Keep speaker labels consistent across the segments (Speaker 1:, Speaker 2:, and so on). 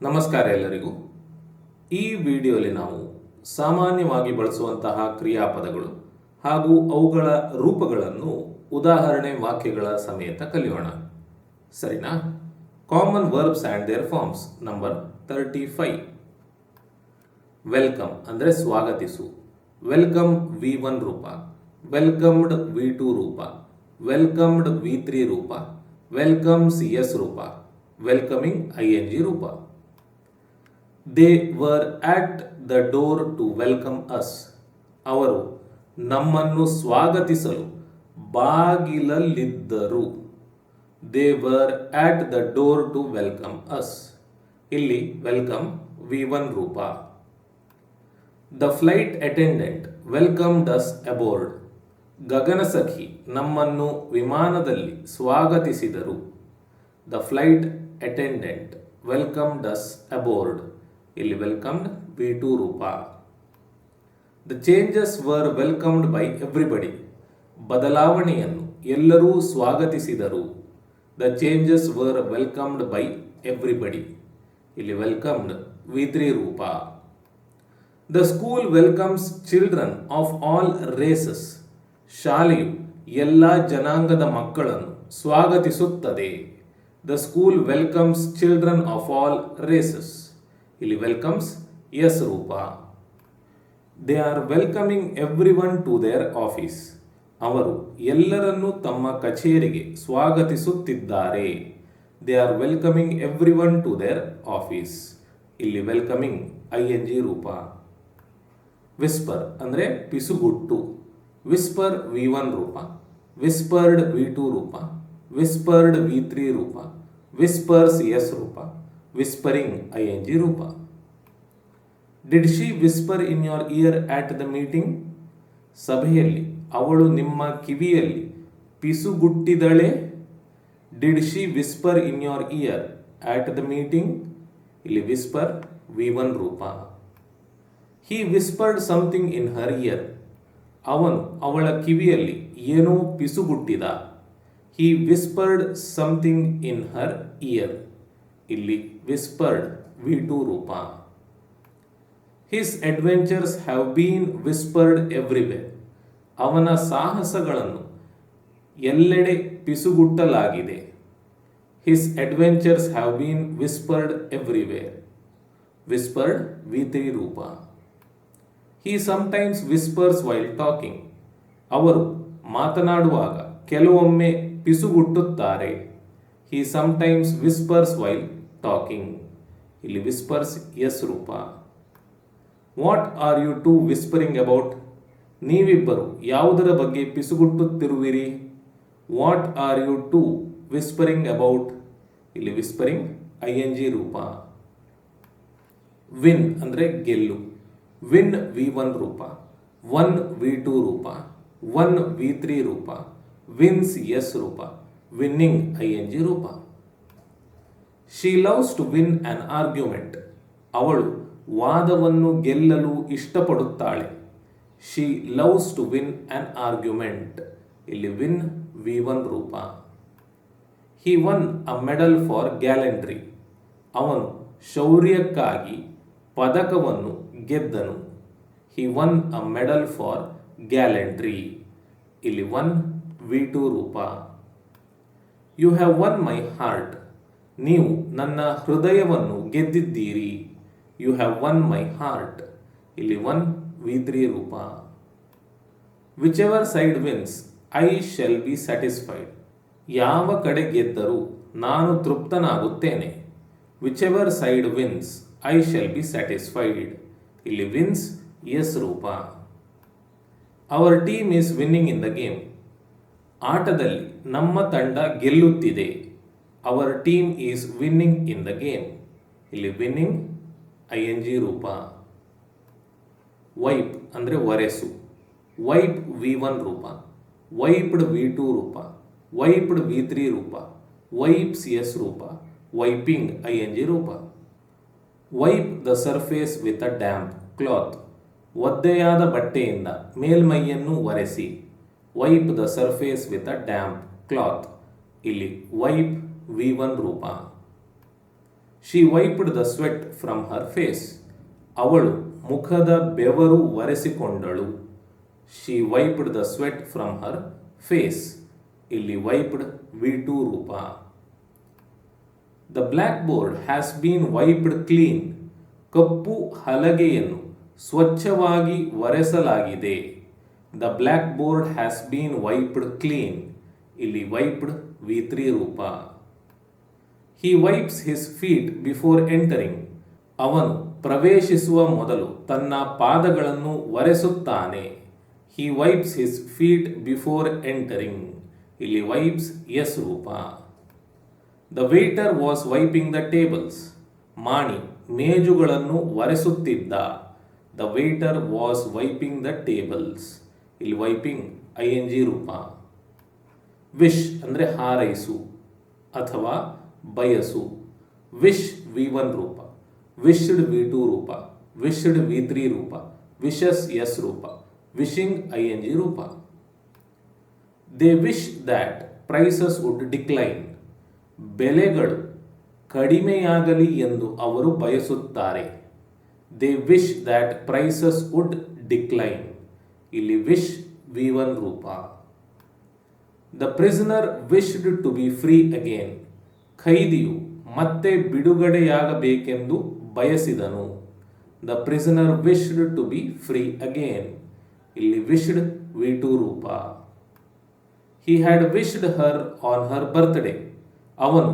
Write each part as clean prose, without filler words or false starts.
Speaker 1: ನಮಸ್ಕಾರ ಎಲ್ಲರಿಗೂ. ಈ ವಿಡಿಯೋಲಿ ನಾವು ಸಾಮಾನ್ಯವಾಗಿ ಬಳಸುವಂತಹ ಕ್ರಿಯಾಪದಗಳು ಹಾಗೂ ಅವುಗಳ ರೂಪಗಳನ್ನು ಉದಾಹರಣೆ ವಾಕ್ಯಗಳ ಸಮೇತ ಕಲಿಯೋಣ. ಸರಿನಾ? Common verbs and their forms number 35. Welcome ಅಂದರೆ ಸ್ವಾಗತಿಸು. ವೆಲ್ಕಮ್ V1 ರೂಪ, ವೆಲ್ಕಮ್ಡ್ V2 ರೂಪ, ವೆಲ್ಕಮ್ಡ್ V3 ರೂಪ, ವೆಲ್ಕಮ್ CS ರೂಪ, ವೆಲ್ಕಮಿಂಗ್ ING ರೂಪ. They were at the door to welcome us. ಅವರು ನಮ್ಮನ್ನು ಸ್ವಾಗತಿಸಲು ಬಾಗಿಲಲ್ಲಿದ್ದರು. They were at the door to welcome us. ಇಲ್ಲಿ ವೆಲ್ಕಮ್ V1 ರೂಪ. The flight attendant welcomed us aboard. ಗಗನಸಖಿ ನಮ್ಮನ್ನು ವಿಮಾನದಲ್ಲಿ ಸ್ವಾಗತಿಸಿದರು. The flight attendant welcomed us aboard. ಇಲ್ಲಿ ವೆಲ್ಕಮ್ಡ್ V2 ರೂಪ. The changes were welcomed by everybody. ಬದಲಾವಣೆಯನ್ನು ಎಲ್ಲರೂ ಸ್ವಾಗತಿಸಿದರು. The changes were welcomed by everybody. ಇಲ್ಲಿ ವೆಲ್ಕಮ್ಡ್ V3 ರೂಪ. The school welcomes children of all races. ಶಾಲೆಯು ಎಲ್ಲ ಜನಾಂಗದ ಮಕ್ಕಳನ್ನು ಸ್ವಾಗತಿಸುತ್ತದೆ. The school welcomes children of all races. ಇಲ್ಲಿ ವೆಲ್ಕಮ್ಸ್ ಎಸ್ ರೂಪ. They are welcoming every one to their office. ಅವರು ಎಲ್ಲರನ್ನೂ ತಮ್ಮ ಕಚೇರಿಗೆ ಸ್ವಾಗತಿಸುತ್ತಿದ್ದಾರೆ. They are welcoming every one to their office. ಇಲ್ಲಿ ವೆಲ್ಕಮಿಂಗ್ ING ರೂಪ. ವಿಸ್ಪರ್ ಅಂದರೆ ಪಿಸುಗುಟ್ಟು. ವಿಸ್ಪರ್ V1 ರೂಪ, ವಿಸ್ಪರ್ಡ್ V2 ರೂಪ, ವಿಸ್ಪರ್ಡ್ V3 ರೂಪ, ವಿಸ್ಪರ್ CS ರೂಪ, ವಿಸ್ಪರಿಂಗ್ ING ರೂಪ. Did she whisper in your ear at the meeting. ಸಭೆಯಲ್ಲಿ ಅವಳು ನಿಮ್ಮ ಕಿವಿಯಲ್ಲಿ ಪಿಸುಗುಟ್ಟಿದಳೆ. Did she whisper in your ear at the meeting. ಇಲ್ಲಿ ವಿಸ್ಪರ್ V1 ರೂಪ. He whispered something in her ear. ಅವನು ಅವಳ ಕಿವಿಯಲ್ಲಿ ಏನೋ ಪಿಸುಗುಟ್ಟಿದ. ಹಿ whispered something in her year. ಇಲ್ಲಿ ವಿಸ್ಪರ್ಡ್ V2 ರೂಪ. His adventures have been whispered everywhere. ಅವನ ಸಾಹಸಗಳನ್ನು ಎಲ್ಲೆಡೆ ಪಿಸುಗುಟ್ಟಲಾಗಿದೆ. His adventures have been whispered everywhere. Whispered V3 ರೂಪ. He sometimes whispers while talking. ಅವರು ಮಾತನಾಡುವಾಗ ಕೆಲವೊಮ್ಮೆ ಪಿಸುಗುಟ್ಟುತ್ತಾರೆ. He sometimes whispers while talking. ಇಲ್ಲಿ ವಿಸ್ಪರ್ಸ್ ಎಸ್ ರೂಪ. What are you two whispering about. ನೀವಿಬ್ಬರು ಯಾವುದರ ಬಗ್ಗೆ ಪಿಸುಗುಟ್ಟುತ್ತಿರುವಿರಿ. What are you two whispering about. ಇಲ್ಲಿ ವಿಸ್ಪರಿಂಗ್ ING ರೂಪ. ವಿನ್ ಅಂದರೆ ಗೆಲ್ಲು. ವಿನ್ V1 ರೂಪ, 1 V2 ರೂಪ, 1 V3 ರೂಪ, ವಿನ್ಸ್ S ರೂಪ, ವಿನ್ನಿಂಗ್ ING ರೂಪ. She loves to win an argument. ಅವಳು ವಾದವನ್ನು ಗೆಲ್ಲಲು ಇಷ್ಟಪಡುತ್ತಾಳೆ. She loves to win an argument. ಇಲ್ಲಿ ವಿನ್ V1 ರೂಪ. He won a medal for gallantry. ಅವನು ಶೌರ್ಯಕ್ಕಾಗಿ ಪದಕವನ್ನು ಗೆದ್ದನು. He won a medal for gallantry. ಇಲ್ಲಿ 1 V2 ರೂಪ. You have won my heart. ನೀವು ನನ್ನ ಹೃದಯವನ್ನು ಗೆದ್ದಿದ್ದೀರಿ. You have won my heart. ಇಲ್ಲಿ 1 V3 ರೂಪ. Whichever side wins I shall be satisfied. ಯಾವ ಕಡೆ ಗೆದ್ದರೂ ನಾನು ತೃಪ್ತನಾಗುತ್ತೇನೆ. Whichever side wins I shall be satisfied. ಇಲ್ಲಿ ವಿನ್ಸ್ ಎಸ್ ರೂಪ. Our team is winning in the game. ಆಟದಲ್ಲಿ ನಮ್ಮ ತಂಡ ಗೆಲ್ಲುತ್ತಿದೆ. Our team is winning in the game. ಇಲ್ಲಿ ವಿನ್ನಿಂಗ್ ING ರೂಪ. ವೈಪ್ ಅಂದರೆ ಒರೆಸು. ವೈಪ್ V1 ರೂಪ, ವೈಪ್ಡ್ V2 ರೂಪ, ವೈಪ್ಡ್ V3 ರೂಪ, ವೈಪ್ಸ್ S ರೂಪ, ವೈಪಿಂಗ್ ING ರೂಪ. Wipe the surface with a damp cloth. ಒದ್ದೆಯಾದ ಬಟ್ಟೆಯಿಂದ ಮೇಲ್ಮೈಯನ್ನು ಒರೆಸಿ. Wipe the surface with a damp cloth. ಇಲ್ಲಿ ವೈಪ್ V1 ರೂಪ. She wiped the sweat from her face. ಅವಳು ಮುಖದ ಬೆವರು ಒರೆಸಿಕೊಂಡಳು. She wiped the sweat from her face. ಇಲ್ಲಿ ವೈಪ್ಡ್ V2 ರೂಪ. The blackboard has been wiped clean. ಕಪ್ಪು ಹಲಗೆಯನ್ನು ಸ್ವಚ್ಛವಾಗಿ ಒರೆಸಲಾಗಿದೆ. The blackboard has been wiped clean. ಇಲ್ಲಿ ವೈಪ್ಡ್ V3 ರೂಪ. He wipes his feet before entering. ಅವನು ಪ್ರವೇಶಿಸುವ ಮೊದಲು ತನ್ನ ಪಾದಗಳನ್ನು ಒರೆಸುತ್ತಾನೆ. He wipes his feet before entering. ಇಲ್ಲಿ ವೈಪ್ಸ್ ಎಸ್ ರೂಪ. The waiter was wiping the tables. ಮಾಣಿ ಮೇಜುಗಳನ್ನು ಒರೆಸುತ್ತಿದ್ದ. The waiter was wiping the tables. ಇಲ್ಲಿ ವೈಪಿಂಗ್ ING ರೂಪ. ವಿಶ್ ಅಂದರೆ ಹಾರೈಸು ಅಥವಾ ಬಯಸು. ವಿಶ್ V1 ರೂಪ. ವಿಶ್ಡ್ V2 ರೂಪ. ವಿಶ್ಡ್ V3 ರೂಪ. ವಿಶಸ್ ಎಸ್ ರೂಪ. ವಿಶಿಂಗ್ ING ರೂಪ. They wish that prices would decline. ಬೆಲೆಗಳು ಕಡಿಮೆಯಾಗಲಿ ಎಂದು ಅವರು ಬಯಸುತ್ತಾರೆ. They wish that prices would decline. ಇಲ್ಲಿ ವಿಶ್ V1 ರೂಪ. The prisoner wished to be free again. ಖೈದಿಯು ಮತ್ತೆ ಬಿಡುಗಡೆಯಾಗಬೇಕೆಂದು ಬಯಸಿದನು. The prisoner wished to be free again. ಇಲ್ಲಿ ವಿಶ್ಡ್ V2 ರೂಪ. He had wished her on her birthday. ಅವನು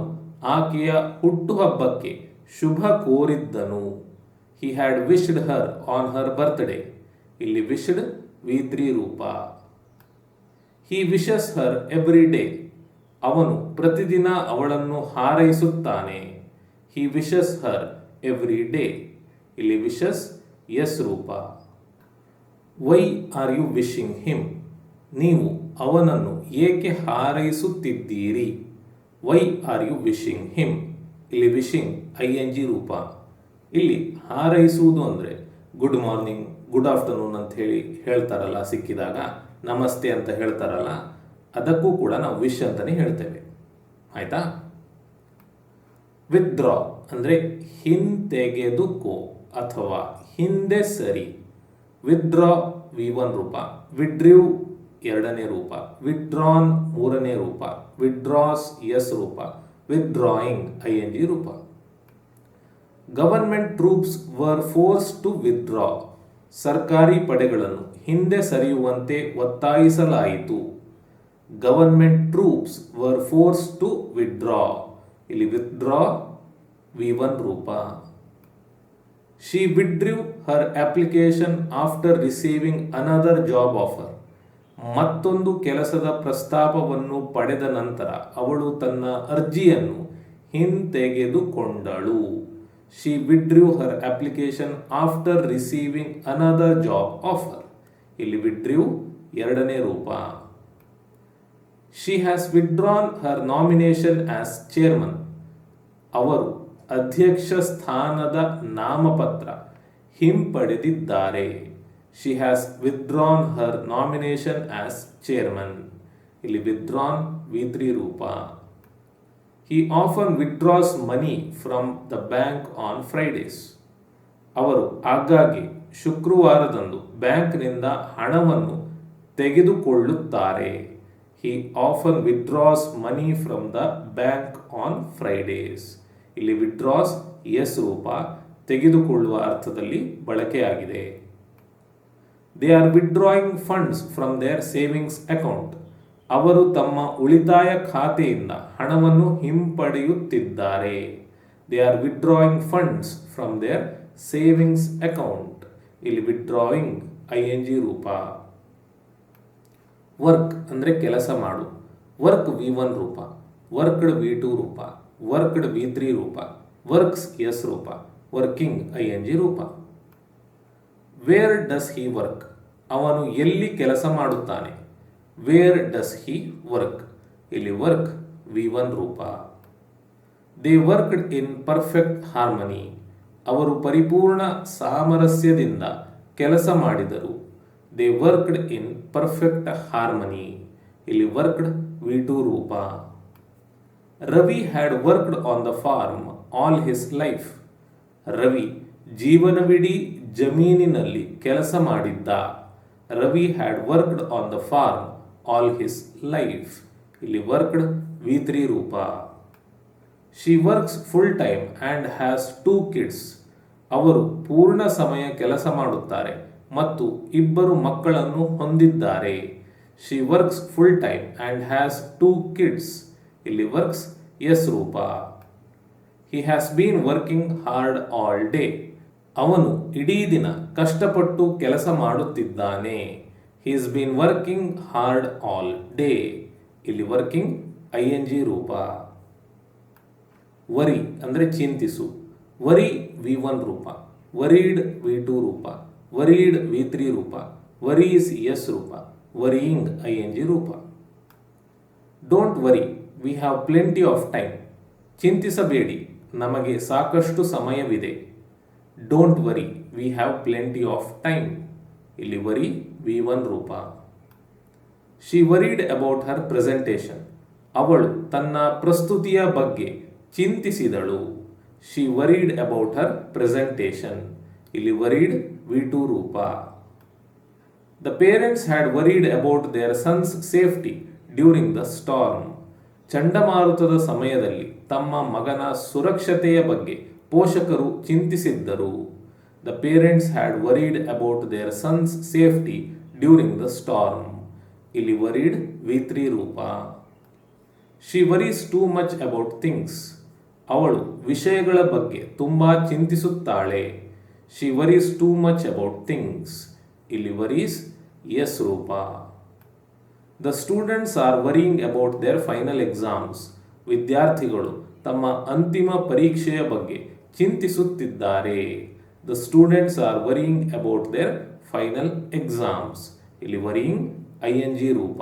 Speaker 1: ಆಕೆಯ ಹುಟ್ಟುಹಬ್ಬಕ್ಕೆ ಶುಭ ಕೋರಿದ್ದನು. He had wished her on her birthday. ಇಲ್ಲಿ ವಿಶ್ಡ್ V3 ರೂಪ. He wishes her every day. ಅವನು ಪ್ರತಿದಿನ ಅವಳನ್ನು ಹಾರೈಸುತ್ತಾನೆ. He wishes her every day. ಇಲ್ಲಿ ವಿಶಸ್ ಎಸ್ ರೂಪ. Why are you wishing him. ನೀವು ಅವನನ್ನು ಏಕೆ ಹಾರೈಸುತ್ತಿದ್ದೀರಿ. Why are you wishing him. ಇಲ್ಲಿ ವಿಶಿಂಗ್ ING ರೂಪ. ಇಲ್ಲಿ ಹಾರೈಸುವುದು ಅಂದರೆ ಗುಡ್ ಮಾರ್ನಿಂಗ್, ಗುಡ್ ಆಫ್ಟರ್ನೂನ್ ಅಂತ ಹೇಳ್ತಾರಲ್ಲ, ಸಿಕ್ಕಿದಾಗ ನಮಸ್ತೆ ಅಂತ ಹೇಳ್ತಾರಲ್ಲ, ಅದಕ್ಕೂ ಕೂಡ ನಾವು ವಿಶ್ ಅಂತಲೇ ಹೇಳ್ತೇವೆ. ಆಯ್ತಾ. ವಿತ್ಡ್ರಾ ಅಂದರೆ ಹಿಂತೆಗೆದುಕೋ ಅಥವಾ ಹಿಂದೆ ಸರಿ. ವಿತ್ಡ್ರಾ V1 ರೂಪ. ವಿಡ್ರ್ಯೂ 2ನೇ ರೂಪ. ವಿಡ್ರಾನ್ 3ನೇ ರೂಪ. ವಿಡ್ರಾಸ್ ಎಸ್ ರೂಪ. ವಿತ್ಡ್ರಾಯಿಂಗ್ ING ರೂಪ. Government troops were forced to withdraw. ಸರ್ಕಾರಿ ಪಡೆಗಳನ್ನು ಹಿಂದೆ ಸರಿಯುವಂತೆ ಒತ್ತಾಯಿಸಲಾಯಿತು. Government troops were forced to withdraw. ಇಲ್ಲಿ ವಿತ್ಡ್ರಾ V1 ರೂಪ. She withdrew her application after receiving another job offer. ಮತ್ತೊಂದು ಕೆಲಸದ ಪ್ರಸ್ತಾಪವನ್ನು ಪಡೆದ ನಂತರ ಅವಳು ತನ್ನ ಅರ್ಜಿಯನ್ನು ಹಿಂತೆಗೆದುಕೊಂಡಳು. She withdrew her application after receiving another job offer. ಇಲ್ಲಿ ವಿಡ್ಡ್ರೂ 2ನೇ ರೂಪ. She has withdrawn her nomination as chairman. ಅವರು ಅಧ್ಯಕ್ಷ ಸ್ಥಾನದ ನಾಮಪತ್ರ ಹಿಂಪಡೆದಿದ್ದಾರೆ. She has withdrawn her nomination as chairman. ಇಲ್ಲಿ ವಿತ್ಡ್ರಾನ್ V3 ರೂಪ. He often withdraws money from the bank on Fridays. ಅವರು ಆಗಾಗ್ಗೆ ಶುಕ್ರವಾರದಂದು ಬ್ಯಾಂಕ್ನಿಂದ ಹಣವನ್ನು ತೆಗೆದುಕೊಳ್ಳುತ್ತಾರೆ. He often withdraws money from the bank on Fridays. ಇಲ್ಲಿ ವಿತ್ಡ್ರಾಸ್ ಎಸ್ ರೂಪ. ತೆಗೆದುಕೊಳ್ಳುವ ಅರ್ಥದಲ್ಲಿ ಬಳಕೆಯಾಗಿದೆ. They are withdrawing funds from their savings account. ಅವರು ತಮ್ಮ ಉಳಿತಾಯ ಖಾತೆಯಿಂದ ಹಣವನ್ನು ಹಿಂಪಡೆಯುತ್ತಿದ್ದಾರೆ. They are withdrawing funds from their savings account. ಇಲ್ಲಿ ವಿತ್ಡ್ರಾಯಿಂಗ್ ING ರೂಪ. ವರ್ಕ್ ಅಂದರೆ ಕೆಲಸ ಮಾಡು. ವರ್ಕ್ V1 ರೂಪ. ವರ್ಕ್ಡ್ V2 ರೂಪ. ವರ್ಕ್ಡ್ V3 ರೂಪ. ವರ್ಕ್ಸ್ ಎಸ್ ರೂಪ. ವರ್ಕಿಂಗ್ ING ರೂಪ. Where does he work. ಅವನು ಎಲ್ಲಿ ಕೆಲಸ ಮಾಡುತ್ತಾನೆ. Where does he work. ಇಲ್ಲಿ ವರ್ಕ್ V1 ರೂಪ. They worked in perfect harmony. ಅವರು ಪರಿಪೂರ್ಣ ಸಾಮರಸ್ಯದಿಂದ ಕೆಲಸ ಮಾಡಿದರು. They worked in perfect harmony. ಇಲ್ಲಿ ವರ್ಕ್ಡ್ V2 ರೂಪ. Ravi had worked on the farm all his life. Ravi ಜೀವನವಿಡೀ ಜಮೀನಿನಲ್ಲಿ ಕೆಲಸ ಮಾಡಿದ್ದ. Ravi had worked on the farm all his life. ಇಲ್ಲಿ ವರ್ಕ್ಡ್ V3 ರೂಪ. She works full time and has 2 kids. ಅವರು ಪೂರ್ಣ ಸಮಯ ಕೆಲಸ ಮಾಡುತ್ತಾರೆ ಮತ್ತು 2 ಮಕ್ಕಳನ್ನು ಹೊಂದಿದ್ದಾರೆ. She works full time and has 2 kids. ಇಲ್ಲಿ ವರ್ಕ್ಸ್ ಎಸ್ ರೂಪ. He has been working hard all day. ಅವನು ಇಡೀ ದಿನ ಕಷ್ಟಪಟ್ಟು ಕೆಲಸ ಮಾಡುತ್ತಿದ್ದಾನೆ. He is been working hard all day. ಇಲ್ಲಿ ವರ್ಕಿಂಗ್ ING ರೂಪ. ವರಿ ಅಂದರೆ ಚಿಂತಿಸು. ವರಿ V1 ರೂಪ. ವರೀಡ್ V2 ರೂಪ. ವರೀಡ್ V3 ರೂಪ. ವರೀಸ್ ಎಸ್ ರೂಪ. ವರಿಯಿಂಗ್ ING ರೂಪ. Don't worry, we have plenty of time. ಚಿಂತಿಸಬೇಡಿ, ನಮಗೆ ಸಾಕಷ್ಟು ಸಮಯವಿದೆ. Don't worry, we have plenty of time. ಇಲ್ಲಿ ವರಿ V1 ರೂಪ. She worried about her presentation. ಅವಳು ತನ್ನ ಪ್ರಸ್ತುತಿಯ ಬಗ್ಗೆ ಚಿಂತಿಸಿದಳು. She worried about her presentation. ಇಲ್ಲಿ ವರಿಡ್ V2 ರೂಪ. The parents had worried about their son's safety during the storm. ಚಂಡಮಾರುತದ ಸಮಯದಲ್ಲಿ ತಮ್ಮ ಮಗನ ಸುರಕ್ಷತೆಯ ಬಗ್ಗೆ ಪೋಷಕರು ಚಿಂತಿಸಿದ್ದರು. The parents had worried about their son's safety during the storm. ಇಲ್ಲಿ ವರಿಡ್ V3 ರೂಪ. She worries too much about things. ಅವಳು ವಿಷಯಗಳ ಬಗ್ಗೆ ತುಂಬ ಚಿಂತಿಸುತ್ತಾಳೆ. She worries too much about things. ಇಲ್ಲಿ ವರೀಸ್ ಎಸ್ ರೂಪ. The students are worrying about their final exams. ವಿದ್ಯಾರ್ಥಿಗಳು ತಮ್ಮ ಅಂತಿಮ ಪರೀಕ್ಷೆಯ ಬಗ್ಗೆ ಚಿಂತಿಸುತ್ತಿದ್ದಾರೆ. The students are worrying about their final exams. ಇಲ್ಲಿ ವರಿಂಗ್ ING ರೂಪ.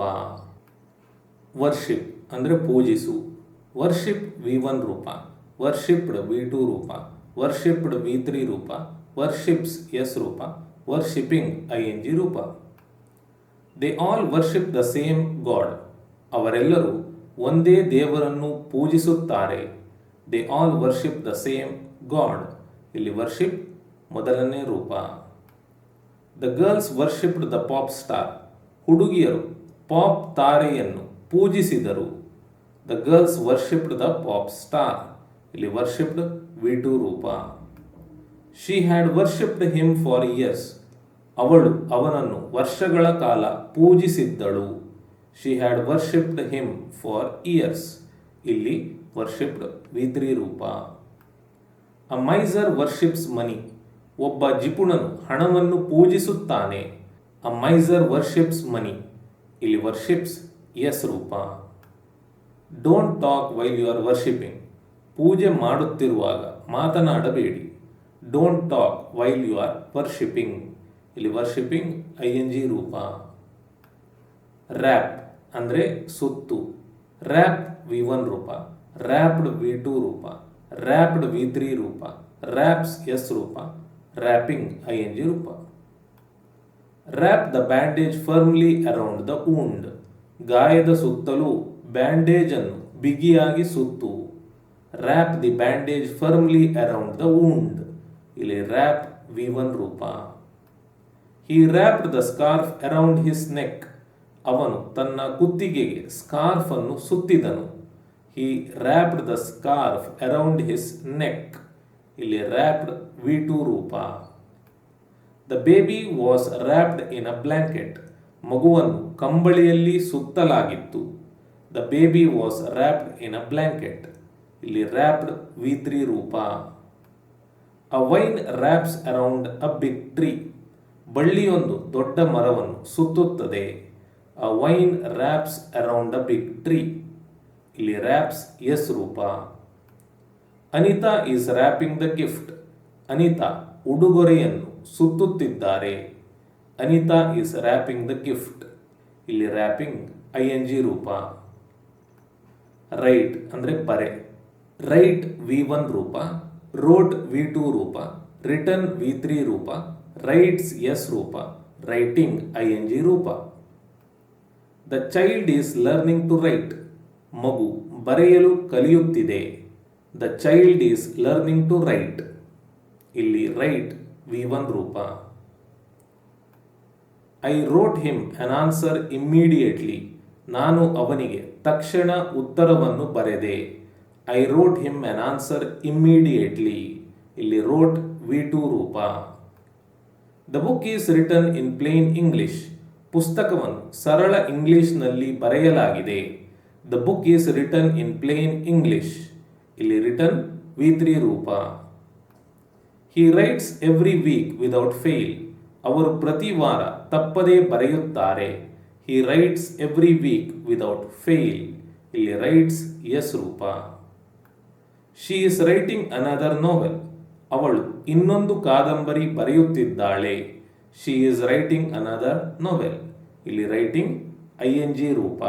Speaker 1: ವರ್ಷಿಪ್ ಅಂದರೆ ಪೂಜಿಸು. ವರ್ಷಿಪ್ V1 ರೂಪ. ವರ್ಷಿಪ್ಡ್ V2 ರೂಪ. ವರ್ಷಿಪ್ಡ್ V3 ರೂಪ. ವರ್ಷಿಪ್ಸ್ ಎಸ್ ರೂಪ. ವರ್ಷಿಪಿಂಗ್ ING ರೂಪ. They all worship the same god. ಅವರೆಲ್ಲರೂ ಒಂದೇ ದೇವರನ್ನು ಪೂಜಿಸುತ್ತಾರೆ. They all worship the same god. ಇಲ್ಲಿ ವರ್ಷಿಪ್ ಮೊದಲನೇ ರೂಪ. The girls worshipped the pop star. ಹುಡುಗಿಯರು ಪಾಪ್ ತಾರೆಯನ್ನು ಪೂಜಿಸಿದರು. The girls worshipped the pop star. ಇಲ್ಲಿ ವರ್ಷಿಪ್ಡ್ V2 ರೂಪ. She had worshipped him for years. ಅವಳು ಅವನನ್ನು ವರ್ಷಗಳ ಕಾಲ ಪೂಜಿಸಿದ್ದಳು. She had worshipped him for years. ಇಲ್ಲಿ ವರ್ಷಿಪ್ಡ್ V3 ರೂಪ. A miser worships money. ಒಬ್ಬ ಜಿಪುಣನು ಹಣವನ್ನು ಪೂಜಿಸುತ್ತಾನೆ. A miser worships money. ಇಲ್ಲಿ ವರ್ಷಿಪ್ಸ್ ಎಸ್ ರೂಪ. Don't talk while you are worshipping. ಪೂಜೆ ಮಾಡುತ್ತಿರುವಾಗ ಮಾತನಾಡಬೇಡಿ. Don't talk while you are worshipping. ಇಲ್ಲಿ ವರ್ಷಿಪಿಂಗ್ ING ರೂಪ. ರ್ಯಾಪ್ ಅಂದರೆ ಸುತ್ತು. ರ್ಯಾಪ್ V1 ರೂಪ. ರ್ಯಾಪ್ಡ್ V2 ರೂಪ. ರ್ಯಾಪ್ಡ್ V3 ರೂಪ. ರ್ಯಾಪ್ಸ್ ಎಸ್ ರೂಪ. ರ್ಯಾಪಿಂಗ್ ING ರೂಪ. Wrap the bandage firmly around the wound. ಗಾಯದ ಸುತ್ತಲೂ ಬ್ಯಾಂಡೇಜ್ ಅನ್ನು ಬಿಗಿಯಾಗಿ ಸುತ್ತು. Wrap the bandage firmly around the wound. ಇಲ್ಲಿ ರ್ಯಾಪ್ V1 ರೂಪ. He wrapped the scarf around his neck. ಅವನು ತನ್ನ ಕುತ್ತಿಗೆಗೆ ಸ್ಕಾರ್ಫ್ ಅನ್ನು ಸುತ್ತಿದನು. He wrapped the scarf around his neck. ಇಲ್ಲಿ ರ್ಯಾಪ್ಡ್ V2 ರೂಪ. The baby was wrapped in a blanket. ಮಗುವನ್ನು ಕಂಬಳಿಯಲ್ಲಿ ಸುತ್ತಲಾಗಿತ್ತು. The baby was wrapped in a blanket. ಇಲ್ಲಿ ರ್ಯಾಪ್ಡ್ V3 ರೂಪ. A vine wraps around a big tree. ಬಳ್ಳಿಯೊಂದು ದೊಡ್ಡ ಮರವನ್ನು ಸುತ್ತುತ್ತದೆ. A vine wraps around a big tree. ಇಲ್ಲಿ ರ್ಯಾಪ್ಸ್ ಎಸ್ ರೂಪ. Anita is wrapping the gift. Anita ಉಡುಗೊರೆಯನ್ನು ಸುತ್ತುತ್ತಿದ್ದಾರೆ. Anita is wrapping the gift. ಇಲ್ಲಿ ರ್ಯಾಪಿಂಗ್ ING ರೂಪ. ರೈಟ್ ಅಂದರೆ ಬರೆ. ರೈಟ್ V1 ರೂಪ. ರೋಟ್ V2 ರೂಪ. ರಿಟರ್ನ್ V3 ರೂಪ. ರೈಟ್ಸ್ ಎಸ್ ರೂಪ. ರೈಟಿಂಗ್ ING ರೂಪ. The child is learning to write. ಮಗು ಬರೆಯಲು ಕಲಿಯುತ್ತಿದೆ. The child is learning to write. ಇಲ್ಲಿ ರೈಟ್ V1 ರೂಪ. I wrote him an answer immediately. ನಾನು ಅವನಿಗೆ ತಕ್ಷಣ ಉತ್ತರವನ್ನು ಬರೆದೆ. I wrote him an answer immediately. ಇಲ್ಲಿ ರೋಟ್ V2 ರೂಪ. The book is written in plain English. ಪುಸ್ತಕವನ್ನು ಸರಳ ಇಂಗ್ಲಿಷ್ನಲ್ಲಿ ಬರೆಯಲಾಗಿದೆ. The book is written in plain English. ಇಲ್ಲಿ ರಿಟನ್ V3 ರೂಪ. He writes every week without fail. ಅವರು ಪ್ರತಿ ವಾರ ತಪ್ಪದೇ ಬರೆಯುತ್ತಾರೆ. He writes every week without fail. ಇಲ್ಲಿ ರೈಟ್ಸ್ ಎಸ್ ರೂಪ. She is writing another novel. ಅವಳು ಇನ್ನೊಂದು ಕಾದಂಬರಿ ಬರೆಯುತ್ತಿದ್ದಾಳೆ. She is writing another novel. ಇಲ್ಲಿ ರೈಟಿಂಗ್ ING ರೂಪ.